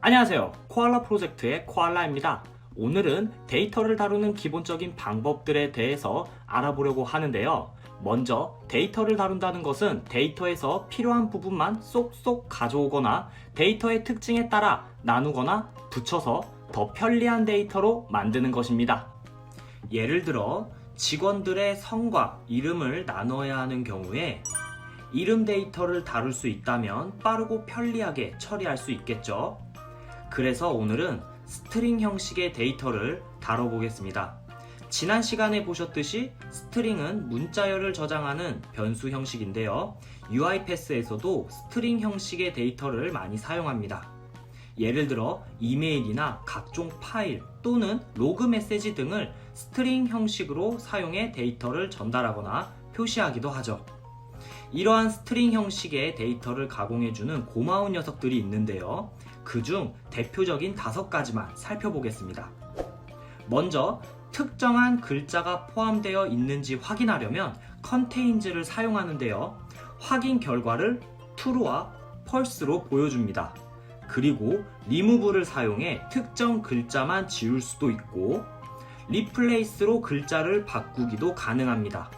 안녕하세요. 코알라 프로젝트의 코알라입니다. 오늘은 데이터를 다루는 기본적인 방법들에 대해서 알아보려고 하는데요. 먼저 데이터를 다룬다는 것은 데이터에서 필요한 부분만 쏙쏙 가져오거나 데이터의 특징에 따라 나누거나 붙여서 더 편리한 데이터로 만드는 것입니다. 예를 들어 직원들의 성과 이름을 나눠야 하는 경우에 이름 데이터를 다룰 수 있다면 빠르고 편리하게 처리할 수 있겠죠. 그래서 오늘은 스트링 형식의 데이터를 다뤄보겠습니다. 지난 시간에 보셨듯이 스트링은 문자열을 저장하는 변수 형식인데요. UiPath에서도 스트링 형식의 데이터를 많이 사용합니다. 예를 들어 이메일이나 각종 파일 또는 로그 메시지 등을 스트링 형식으로 사용해 데이터를 전달하거나 표시하기도 하죠. 이러한 스트링 형식의 데이터를 가공해주는 고마운 녀석들이 있는데요. 그중 대표적인 5가지만 살펴보겠습니다. 먼저 특정한 글자가 포함되어 있는지 확인하려면 contains 사용하는데요. 확인 결과를 true와 false로 보여줍니다. 그리고 remove를 사용해 특정 글자만 지울 수도 있고 replace로 글자를 바꾸기도 가능합니다.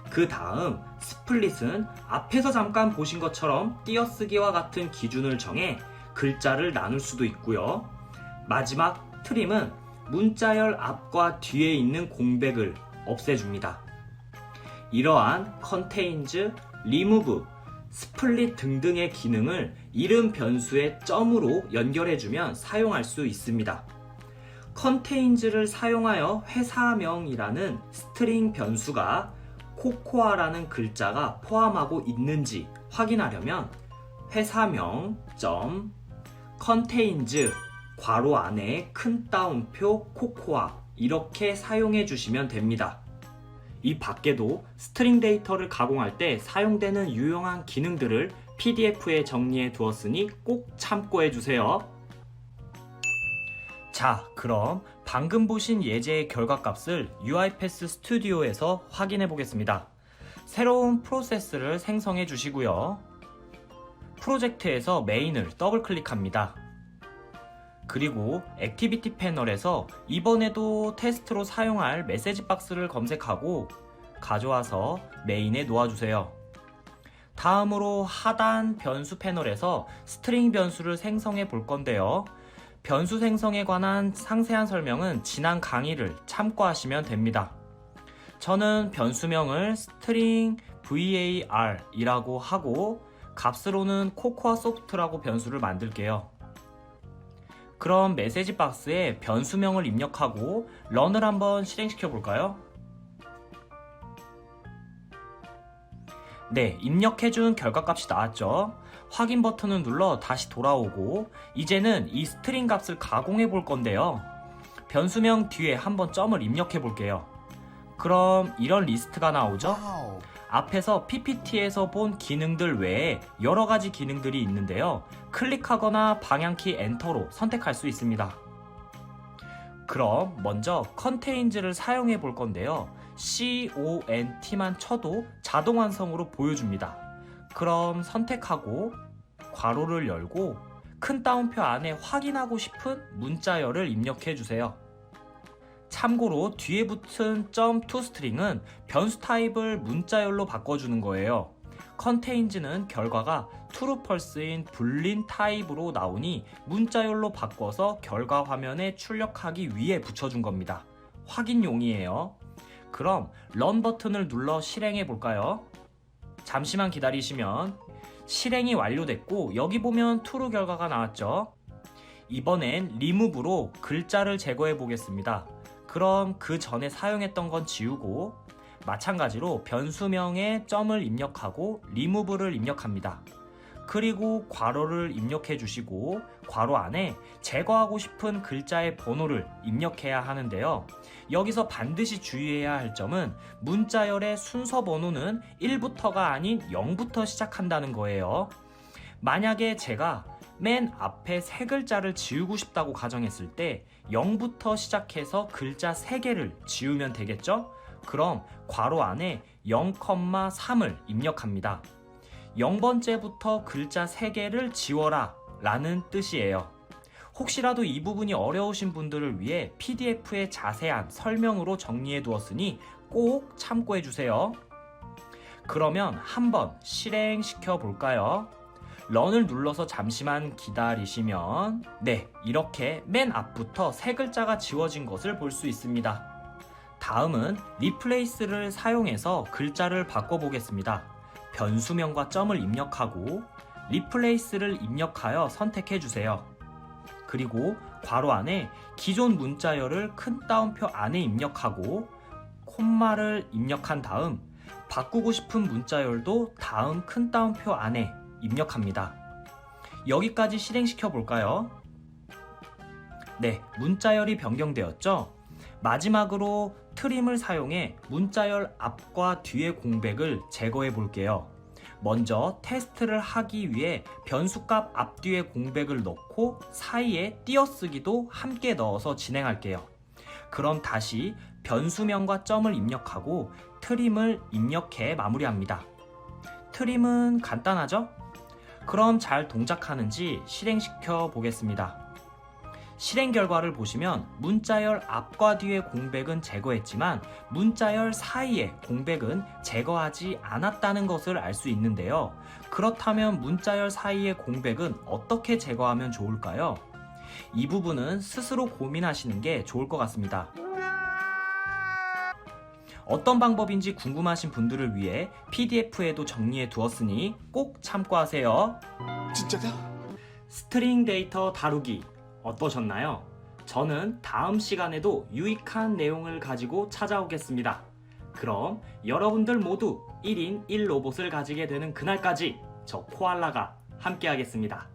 그 다음 split은 앞에서 잠깐 보신 것처럼 띄어쓰기와 같은 기준을 정해 글자를 나눌 수도 있고요. 마지막 trim은 문자열 앞과 뒤에 있는 공백을 없애줍니다. 이러한 contains, remove, split 등등의 기능을 이름 변수의 점으로 연결해주면 사용할 수 있습니다. contains를 사용하여 회사명이라는 스트링 변수가 코코아라는 글자가 포함하고 있는지 확인하려면 회사명 contains 괄호 안에 큰 따옴표 코코아 이렇게 사용해 주시면 됩니다. 이 밖에도 스트링 데이터를 가공할 때 사용되는 유용한 기능들을 PDF에 정리해 두었으니 꼭 참고해 주세요. 자, 그럼 방금 보신 예제의 결과값을 UiPath 스튜디오에서 확인해 보겠습니다. 새로운 프로세스를 생성해 주시고요. 프로젝트에서 메인을 더블 클릭합니다. 그리고 액티비티 패널에서 이번에도 테스트로 사용할 메시지 박스를 검색하고 가져와서 메인에 놓아주세요. 다음으로 하단 변수 패널에서 스트링 변수를 생성해 볼 건데요. 변수 생성에 관한 상세한 설명은 지난 강의를 참고하시면 됩니다. 저는 변수명을 string var 이라고 하고 값으로는 코코아 소프트라고 변수를 만들게요. 그럼 메시지 박스에 변수명을 입력하고 런을 한번 실행시켜 볼까요? 네, 입력해준 결과값이 나왔죠. 확인 버튼을 눌러 다시 돌아오고 이제는 이 스트링 값을 가공해 볼 건데요. 변수명 뒤에 한번 점을 입력해 볼게요. 그럼 이런 리스트가 나오죠? 앞에서 PPT에서 본 기능들 외에 여러 가지 기능들이 있는데요. 클릭하거나 방향키 엔터로 선택할 수 있습니다. 그럼 먼저 contains를 사용해 볼 건데요. CONT만 쳐도 자동 완성으로 보여줍니다. 그럼 선택하고 괄호를 열고 큰 따옴표 안에 확인하고 싶은 문자열을 입력해 주세요. 참고로 뒤에 붙은 .toString은 변수 타입을 문자열로 바꿔주는 거예요. contains는 결과가 true, false인 불린 타입으로 나오니 문자열로 바꿔서 결과 화면에 출력하기 위해 붙여준 겁니다. 확인용이에요. 그럼 run 버튼을 눌러 실행해 볼까요? 잠시만 기다리시면 실행이 완료됐고 여기 보면 true 결과가 나왔죠. 이번엔 remove로 글자를 제거해 보겠습니다. 그럼 그 전에 사용했던 건 지우고 마찬가지로 변수명에 점을 입력하고 remove를 입력합니다. 그리고 괄호를 입력해 주시고 괄호 안에 제거하고 싶은 글자의 번호를 입력해야 하는데요. 여기서 반드시 주의해야 할 점은 문자열의 순서 번호는 1부터가 아닌 0부터 시작한다는 거예요. 만약에 제가 맨 앞에 세 글자를 지우고 싶다고 가정했을 때 0부터 시작해서 글자 3개를 지우면 되겠죠? 그럼 괄호 안에 0,3을 입력합니다. 0번째부터 글자 3개를 지워라 라는 뜻이에요. 혹시라도 이 부분이 어려우신 분들을 위해 PDF에 자세한 설명으로 정리해 두었으니 꼭 참고해 주세요. 그러면 한번 실행시켜 볼까요? 런을 눌러서 잠시만 기다리시면 네, 이렇게 맨 앞부터 세 글자가 지워진 것을 볼 수 있습니다. 다음은 리플레이스를 사용해서 글자를 바꿔보겠습니다. 변수명과 점을 입력하고 리플레이스를 입력하여 선택해 주세요. 그리고 괄호 안에 기존 문자열을 큰 따옴표 안에 입력하고 콤마를 입력한 다음 바꾸고 싶은 문자열도 다음 큰 따옴표 안에 입력합니다. 여기까지 실행시켜 볼까요? 네, 문자열이 변경되었죠? 마지막으로 트림을 사용해 문자열 앞과 뒤의 공백을 제거해 볼게요. 먼저 테스트를 하기 위해 변수값 앞뒤의 공백을 넣고 사이에 띄어쓰기도 함께 넣어서 진행할게요. 그럼 다시 변수명과 점을 입력하고 트림을 입력해 마무리합니다. 트림은 간단하죠? 그럼 잘 동작하는지 실행시켜 보겠습니다. 실행 결과를 보시면 문자열 앞과 뒤의 공백은 제거했지만 문자열 사이의 공백은 제거하지 않았다는 것을 알 수 있는데요. 그렇다면 문자열 사이의 공백은 어떻게 제거하면 좋을까요? 이 부분은 스스로 고민하시는 게 좋을 것 같습니다. 어떤 방법인지 궁금하신 분들을 위해 PDF에도 정리해 두었으니 꼭 참고하세요. 진짜다? 스트링 데이터 다루기 어떠셨나요? 저는 다음 시간에도 유익한 내용을 가지고 찾아오겠습니다. 그럼 여러분들 모두 1인 1로봇을 가지게 되는 그날까지 저 코알라가 함께 하겠습니다.